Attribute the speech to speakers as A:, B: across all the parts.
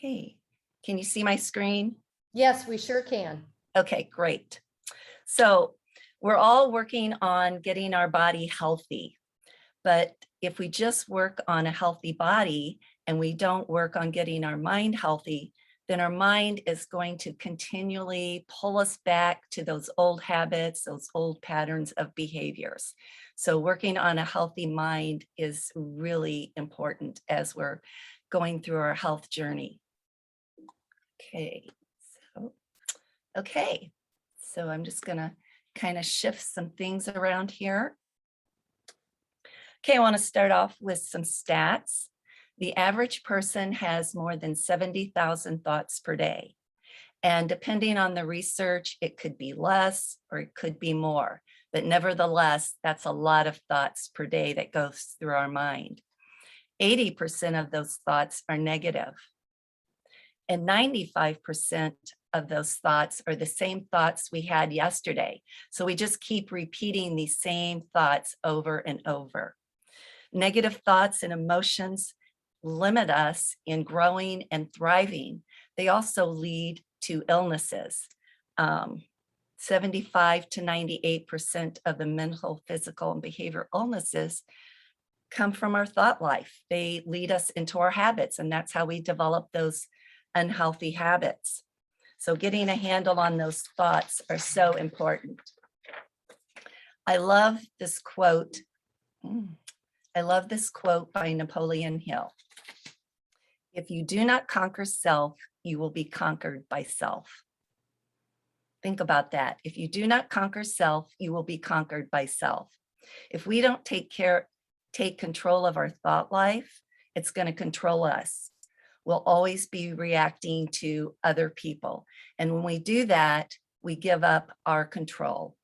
A: Okay, can you see my screen?
B: Yes, we sure can.
A: Okay, great. So we're all working on getting our body healthy, but if we just work on a healthy body and we don't work on getting our mind healthy, then our mind is going to continually pull us back to those old habits, those old patterns of behaviors. So working on a healthy mind is really important as we're going through our health journey. Okay, so okay, so I'm just gonna kind of shift some things around here. Okay, I want to start off with some stats. The average person has more than 70,000 thoughts per day. And depending on the research, it could be less or it could be more. But nevertheless, that's a lot of thoughts per day that goes through our mind. 80% of those thoughts are negative. And 95% of those thoughts are the same thoughts we had yesterday. So we just keep repeating these same thoughts over and over. Negative thoughts and emotions limit us in growing and thriving. They also lead to illnesses. 75 to 98% of the mental, physical, and behavioral illnesses come from our thought life. They lead us into our habits, and that's how we develop those unhealthy habits. So getting a handle on those thoughts are so important. I love this quote. I love this quote by Napoleon Hill. If you do not conquer self, you will be conquered by self. Think about that. If you do not conquer self, you will be conquered by self. If we don't take control of our thought life, it's going to control us. We'll always be reacting to other people. And when we do that, we give up our control.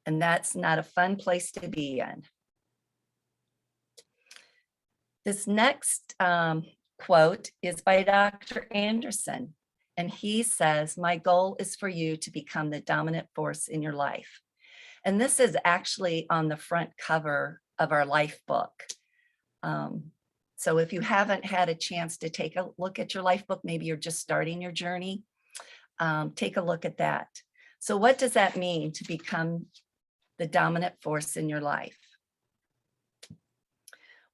A: And that's not a fun place to be in. This next quote is by Dr. Anderson. And he says, my goal is for you to become the dominant force in your life. And this is actually on the front cover of our life book. So if you haven't had a chance to take a look at your life book, maybe you're just starting your journey, take a look at that. So what does that mean to become the dominant force in your life?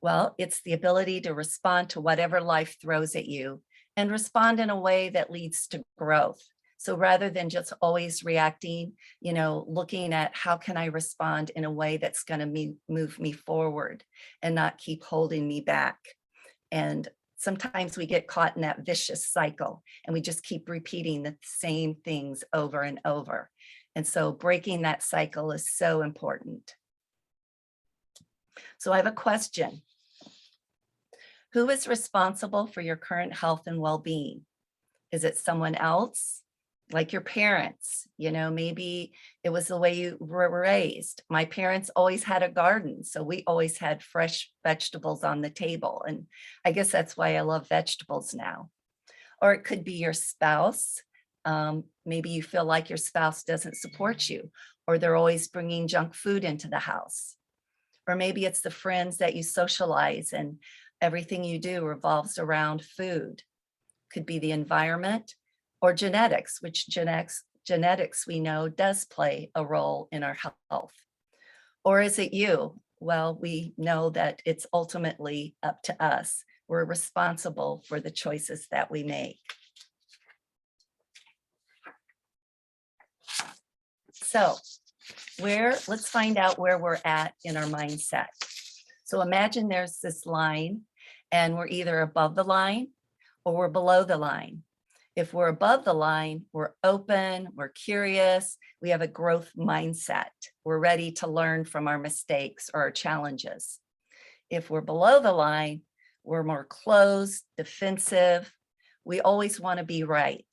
A: Well, it's the ability to respond to whatever life throws at you and respond in a way that leads to growth. So rather than just always reacting, looking at how can I respond in a way that's going to move me forward and not keep holding me back. And sometimes we get caught in that vicious cycle and we just keep repeating the same things over and over. And so breaking that cycle is so important. So I have a question. Who is responsible for your current health and well-being? Is it someone else? Like your parents, maybe it was the way you were raised. My parents always had a garden, so we always had fresh vegetables on the table. And I guess that's why I love vegetables now. Or it could be your spouse. Maybe you feel like your spouse doesn't support you, or they're always bringing junk food into the house. Or maybe it's the friends that you socialize and everything you do revolves around food. Could be the environment or genetics, which genetics we know does play a role in our health. Or is it you? Well, we know that it's ultimately up to us. We're responsible for the choices that we make. So let's find out where we're at in our mindset. So imagine there's this line and we're either above the line or we're below the line. If we're above the line, we're open, we're curious, we have a growth mindset. We're ready to learn from our mistakes or our challenges. If we're below the line, we're more closed, defensive. We always want to be right.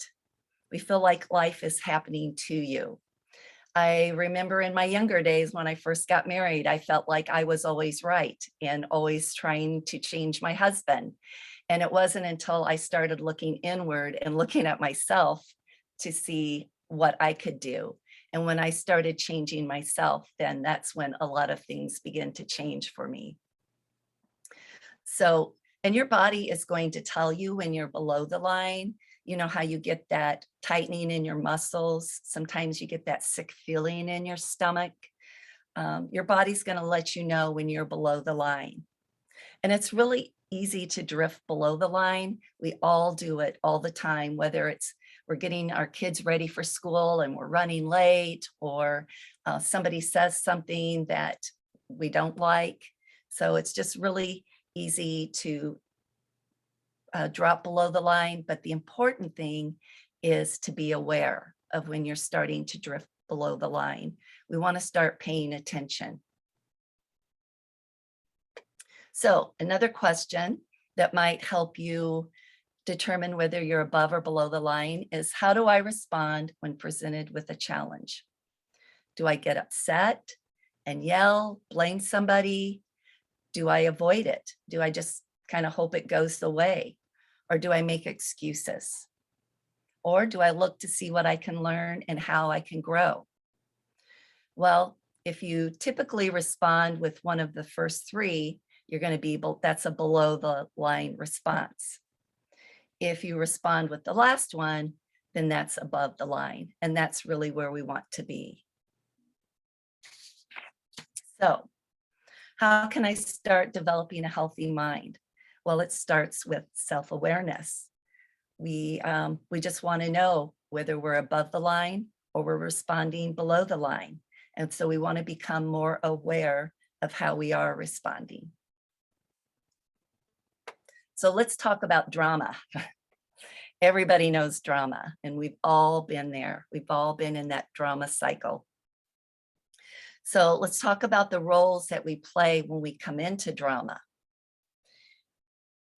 A: We feel like life is happening to you. I remember in my younger days when I first got married, I felt like I was always right and always trying to change my husband. And it wasn't until I started looking inward and looking at myself to see what I could do. And when I started changing myself, then that's when a lot of things began to change for me. So And your body is going to tell you when you're below the line. You know how you get that tightening in your muscles. Sometimes you get that sick feeling in your stomach. Your body's going to let you know when you're below the line. And it's really easy to drift below the line. We all do it all the time, whether it's we're getting our kids ready for school and we're running late, or somebody says something that we don't like. So it's just really easy to drop below the line. But the important thing is to be aware of when you're starting to drift below the line. We want to start paying attention. So another question that might help you determine whether you're above or below the line is, how do I respond when presented with a challenge? Do I get upset and yell, blame somebody? Do I avoid it? Do I just kind of hope it goes away? Or do I make excuses? Or do I look to see what I can learn and how I can grow? Well, if you typically respond with one of the first three, you're going to be, that's a below the line response. If you respond with the last one, then that's above the line. And that's really where we want to be. So how can I start developing a healthy mind? Well, it starts with self-awareness. We just want to know whether we're above the line or we're responding below the line. And so we want to become more aware of how we are responding. So let's talk about drama. Everybody knows drama, and we've all been there. We've all been in that drama cycle. So let's talk about the roles that we play when we come into drama.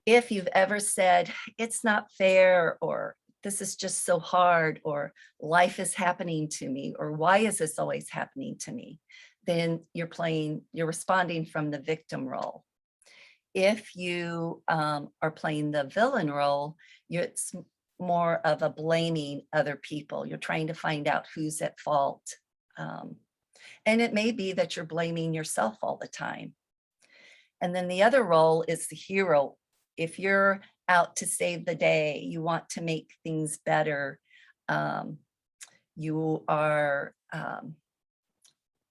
A: If you've ever said, it's not fair, or this is just so hard, or life is happening to me, or why is this always happening to me? Then you're responding from the victim role. If you are playing the villain role, it's more of a blaming other people. You're trying to find out who's at fault. And it may be that you're blaming yourself all the time. And then the other role is the hero. If you're out to save the day, you want to make things better, you are,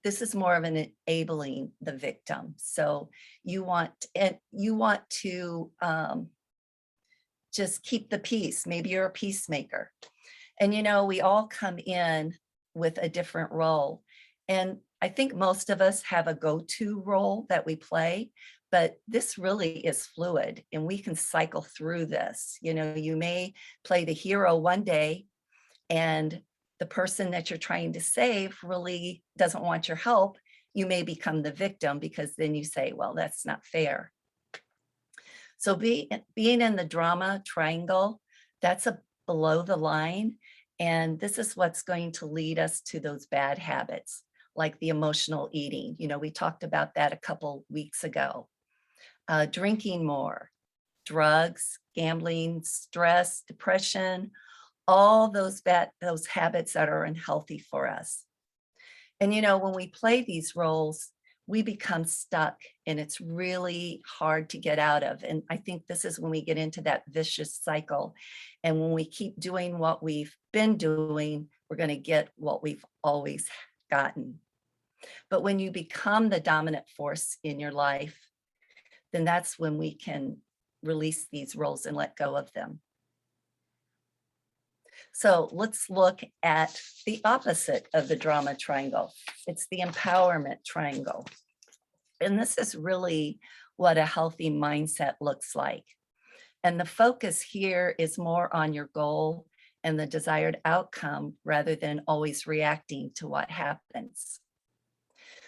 A: this is more of an enabling the victim. So you want to just keep the peace. Maybe you're a peacemaker. And you know, we all come in with a different role. And I think most of us have a go-to role that we play, but this really is fluid and we can cycle through this. You know, you may play the hero one day and the person that you're trying to save really doesn't want your help. You may become the victim because then you say, well, that's not fair. So being in the drama triangle, that's a below the line. And this is what's going to lead us to those bad habits, like the emotional eating. You know, we talked about that a couple weeks ago. Drinking more, drugs, gambling, stress, depression, all those habits that are unhealthy for us. And, you know, when we play these roles, we become stuck and it's really hard to get out of. And I think this is when we get into that vicious cycle. And when we keep doing what we've been doing, we're going to get what we've always gotten. But when you become the dominant force in your life, then that's when we can release these roles and let go of them. So let's look at the opposite of the drama triangle. It's the empowerment triangle. And this is really what a healthy mindset looks like. And the focus here is more on your goal and the desired outcome rather than always reacting to what happens.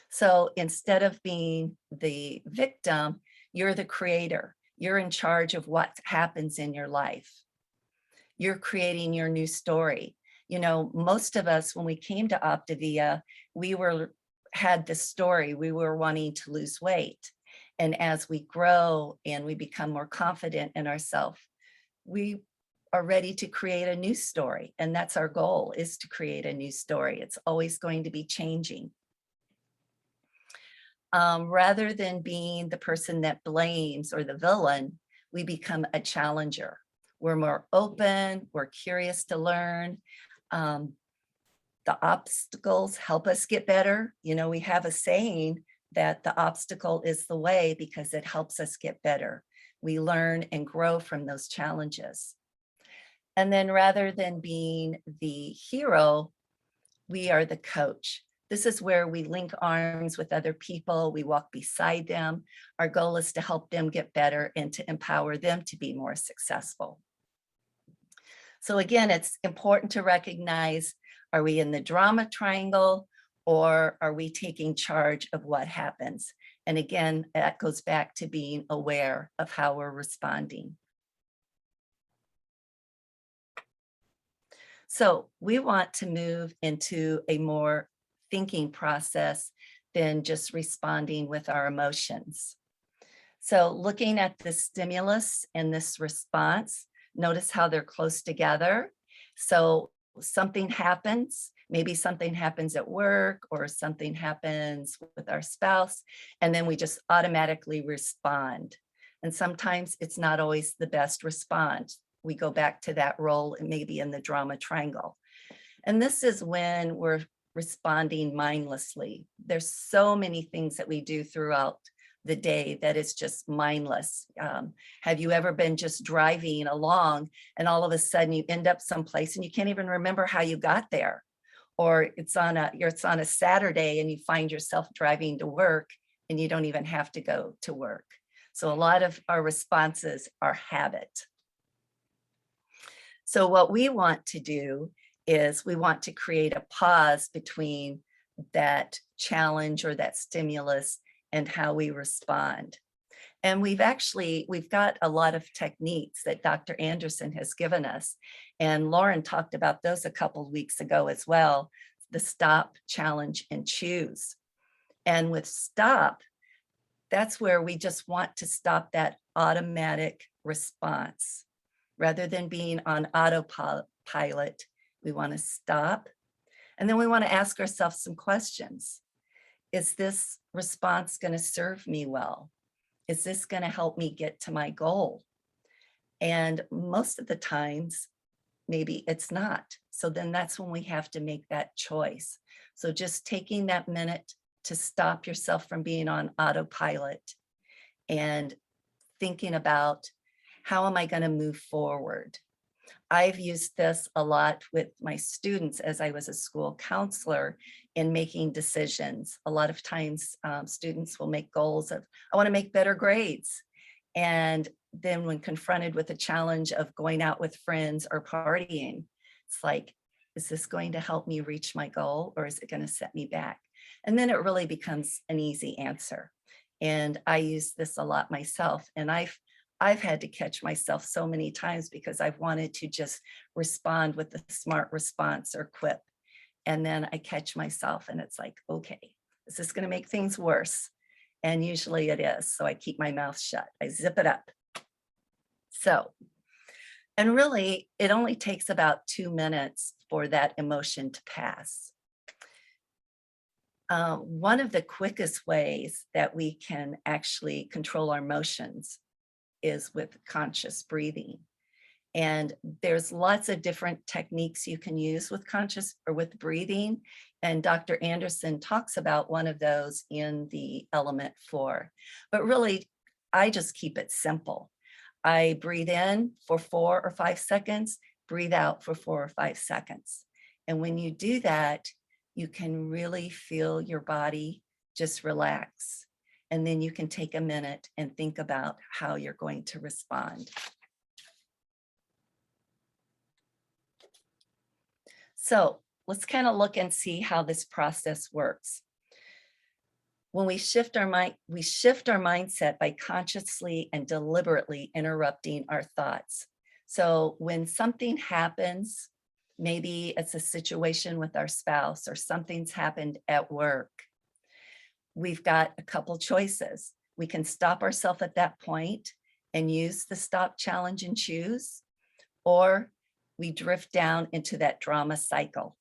A: So instead of being the victim, you're the creator. You're in charge of what happens in your life. You're creating your new story. You know, most of us, when we came to Optavia, we had this story. We were wanting to lose weight. And as we grow and we become more confident in ourselves, we are ready to create a new story. And that's our goal, is to create a new story. It's always going to be changing. Rather than being the person that blames or the villain, we become a challenger. We're more open, we're curious to learn. The obstacles help us get better. You know, we have a saying that the obstacle is the way because it helps us get better. We learn and grow from those challenges. And then rather than being the hero, we are the coach. This is where we link arms with other people. We walk beside them. Our goal is to help them get better and to empower them to be more successful. So again, it's important to recognize, are we in the drama triangle or are we taking charge of what happens? And again, that goes back to being aware of how we're responding. So we want to move into a more thinking process than just responding with our emotions. So looking at the stimulus and this response, notice how they're close together. So something happens, maybe something happens at work or something happens with our spouse, and then we just automatically respond. And sometimes it's not always the best response. We go back to that role and maybe in the drama triangle. And this is when we're responding mindlessly. There's so many things that we do throughout the day that is just mindless. Have you ever been just driving along and all of a sudden you end up someplace and you can't even remember how you got there? Or it's on a Saturday and you find yourself driving to work and you don't even have to go to work. So a lot of our responses are habit. So what we want to do is we want to create a pause between that challenge or that stimulus and how we respond. And we've got a lot of techniques that Dr. Anderson has given us. And Lauren talked about those a couple of weeks ago as well, the stop, challenge, and choose. And with stop, that's where we just want to stop that automatic response. Rather than being on autopilot, we want to stop. And then we want to ask ourselves some questions. Is this response going to serve me well? Is this going to help me get to my goal? And most of the times, maybe it's not. So then that's when we have to make that choice. So just taking that minute to stop yourself from being on autopilot and thinking about, how am I going to move forward? I've used this a lot with my students as I was a school counselor in making decisions. A lot of times students will make goals of, I want to make better grades. And then when confronted with the challenge of going out with friends or partying, it's like, is this going to help me reach my goal or is it going to set me back? And then it really becomes an easy answer. And I use this a lot myself. And I've had to catch myself so many times because I've wanted to just respond with a smart response or quip. And then I catch myself and it's like, okay, is this going to make things worse? And usually it is. So I keep my mouth shut. I zip it up. So, and really it only takes about 2 minutes for that emotion to pass. One of the quickest ways that we can actually control our emotions is with conscious breathing. And there's lots of different techniques you can use with conscious or with breathing. And Dr. Anderson talks about one of those in the element 4. But really, I just keep it simple. I breathe in for 4 or 5 seconds, breathe out for 4 or 5 seconds. And when you do that, you can really feel your body just relax. And then you can take a minute and think about how you're going to respond. So let's kind of look and see how this process works. When we shift our mindset by consciously and deliberately interrupting our thoughts. So when something happens, maybe it's a situation with our spouse or something's happened at work, we've got a couple choices. We can stop ourselves at that point and use the stop, challenge, and choose, or we drift down into that drama cycle.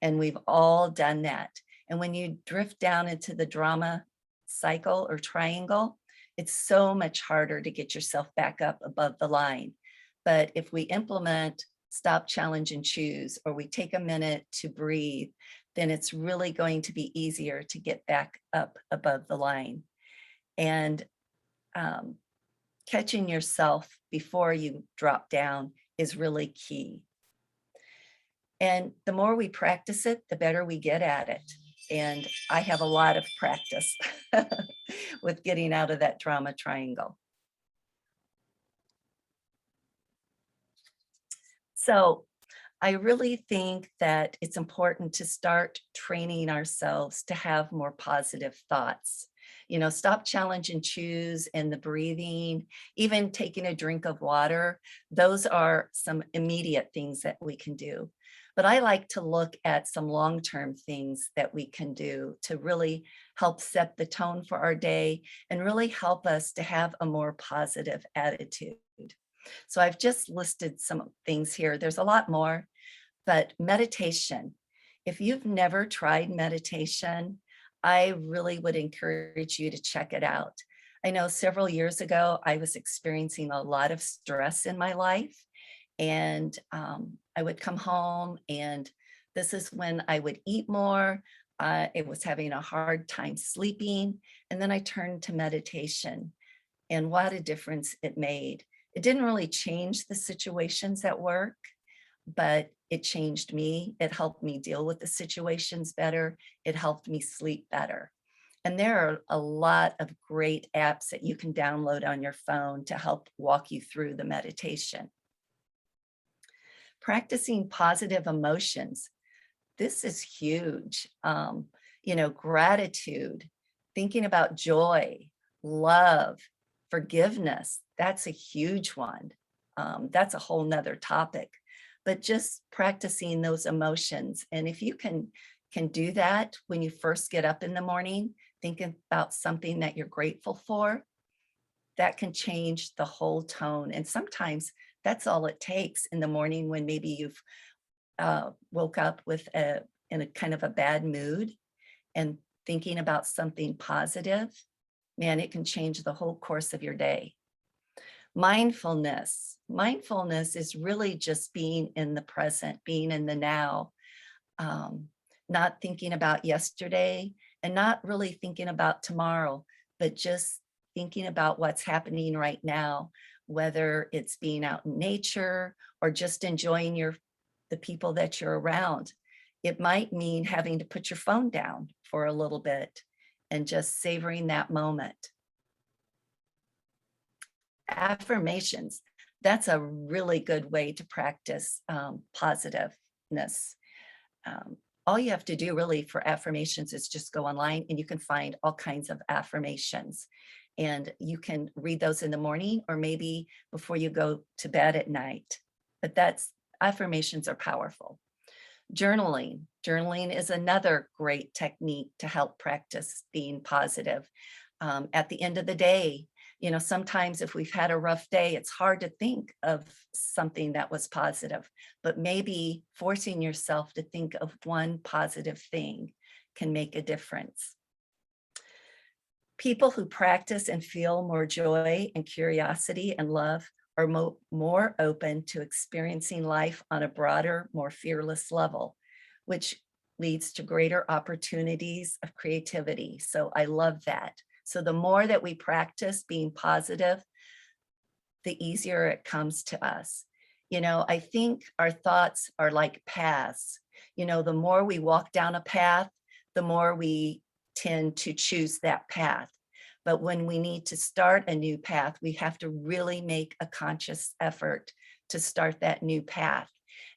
A: And we've all done that. And when you drift down into the drama cycle or triangle, It's so much harder to get yourself back up above the line. But if we implement stop, challenge, and choose, or we take a minute to breathe, then it's really going to be easier to get back up above the line. And catching yourself before you drop down is really key. And the more we practice it, the better we get at it. And I have a lot of practice with getting out of that trauma triangle. So I really think that it's important to start training ourselves to have more positive thoughts. You know, stop, challenge, and choose, and the breathing, even taking a drink of water. Those are some immediate things that we can do. But I like to look at some long-term things that we can do to really help set the tone for our day and really help us to have a more positive attitude. So I've just listed some things here. There's a lot more, but meditation. If you've never tried meditation, I really would encourage you to check it out. I know several years ago, I was experiencing a lot of stress in my life, and I would come home, and this is when I would eat more. I was having a hard time sleeping, and then I turned to meditation, and what a difference it made. It didn't really change the situations at work, but it changed me. It helped me deal with the situations better. It helped me sleep better. And there are a lot of great apps that you can download on your phone to help walk you through the meditation. Practicing positive emotions. This is huge. You know, gratitude, thinking about joy, love, forgiveness. That's a huge one. That's a whole nother topic, but just practicing those emotions. And if you can do that when you first get up in the morning, thinking about something that you're grateful for, that can change the whole tone. And sometimes that's all it takes in the morning when maybe you've woke up in a kind of a bad mood, and thinking about something positive, man, it can change the whole course of your day. Mindfulness. Mindfulness is really just being in the present, being in the now, not thinking about yesterday and not really thinking about tomorrow, but just thinking about what's happening right now, whether it's being out in nature or just enjoying the people that you're around. It might mean having to put your phone down for a little bit and just savoring that moment. Affirmations. That's a really good way to practice positiveness. All you have to do really for affirmations is just go online and you can find all kinds of affirmations. And you can read those in the morning or maybe before you go to bed at night. But affirmations are powerful. Journaling. Journaling is another great technique to help practice being positive. At the end of the day, you know, sometimes if we've had a rough day, it's hard to think of something that was positive, but maybe forcing yourself to think of one positive thing can make a difference. People who practice and feel more joy and curiosity and love are more open to experiencing life on a broader, more fearless level, which leads to greater opportunities of creativity. So I love that. So the more that we practice being positive, the easier it comes to us. You know, I think our thoughts are like paths. You know, the more we walk down a path, the more we tend to choose that path. But when we need to start a new path, we have to really make a conscious effort to start that new path.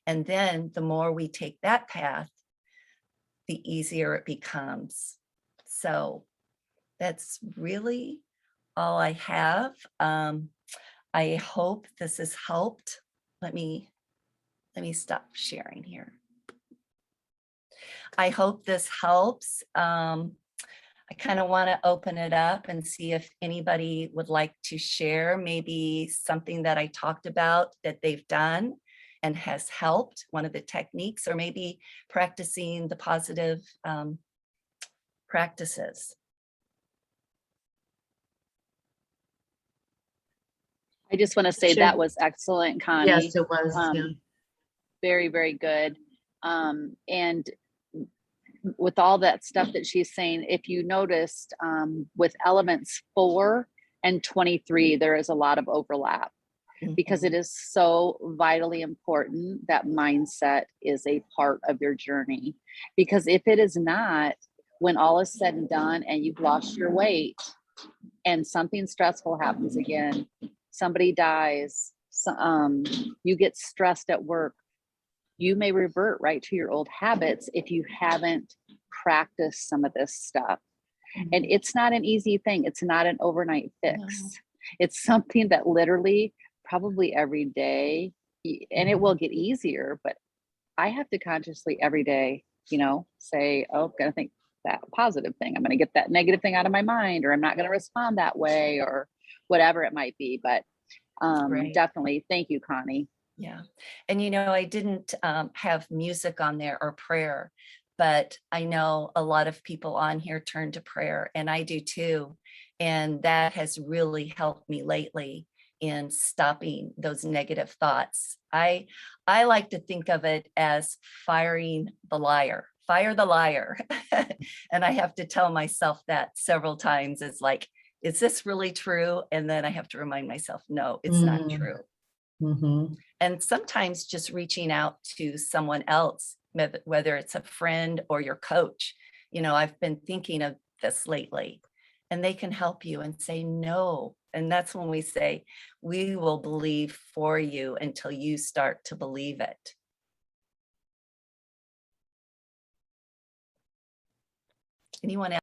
A: And then the more we take that path, the easier it becomes. So that's really all I have. I hope this has helped. Let me stop sharing here. I hope this helps. I kind of want to open it up and see if anybody would like to share maybe something that I talked about that they've done and has helped, one of the techniques, or maybe practicing the positive practices.
C: I just want to say that was excellent, Connie.
D: Yes, it was. Yeah.
C: Very, very good. And with all that stuff that she's saying, if you noticed, with elements 4 and 23, there is a lot of overlap because it is so vitally important that mindset is a part of your journey. Because if it is not, when all is said and done and you've lost your weight and something stressful happens again, somebody dies, you get stressed at work, you may revert right to your old habits if you haven't practiced some of this stuff. And it's not an easy thing. It's not an overnight fix.
A: No.
C: It's something that literally probably every day, and it will get easier, but I have to consciously every day, say, oh, I'm gonna think that positive thing. I'm gonna get that negative thing out of my mind, or I'm not gonna respond that way, or whatever it might be. But
A: Right.
C: definitely, thank you, Connie.
A: Yeah. And I didn't have music on there or prayer, but I know a lot of people on here turn to prayer, and I do too. And that has really helped me lately in stopping those negative thoughts. I like to think of it as firing the liar. Fire the liar. And I have to tell myself that several times. It's like, is this really true? And then I have to remind myself, no, it's not true.
D: Mm-hmm.
A: And sometimes just reaching out to someone else, whether it's a friend or your coach. I've been thinking of this lately, and they can help you and say no. And that's when we say, we will believe for you until you start to believe it. Anyone else?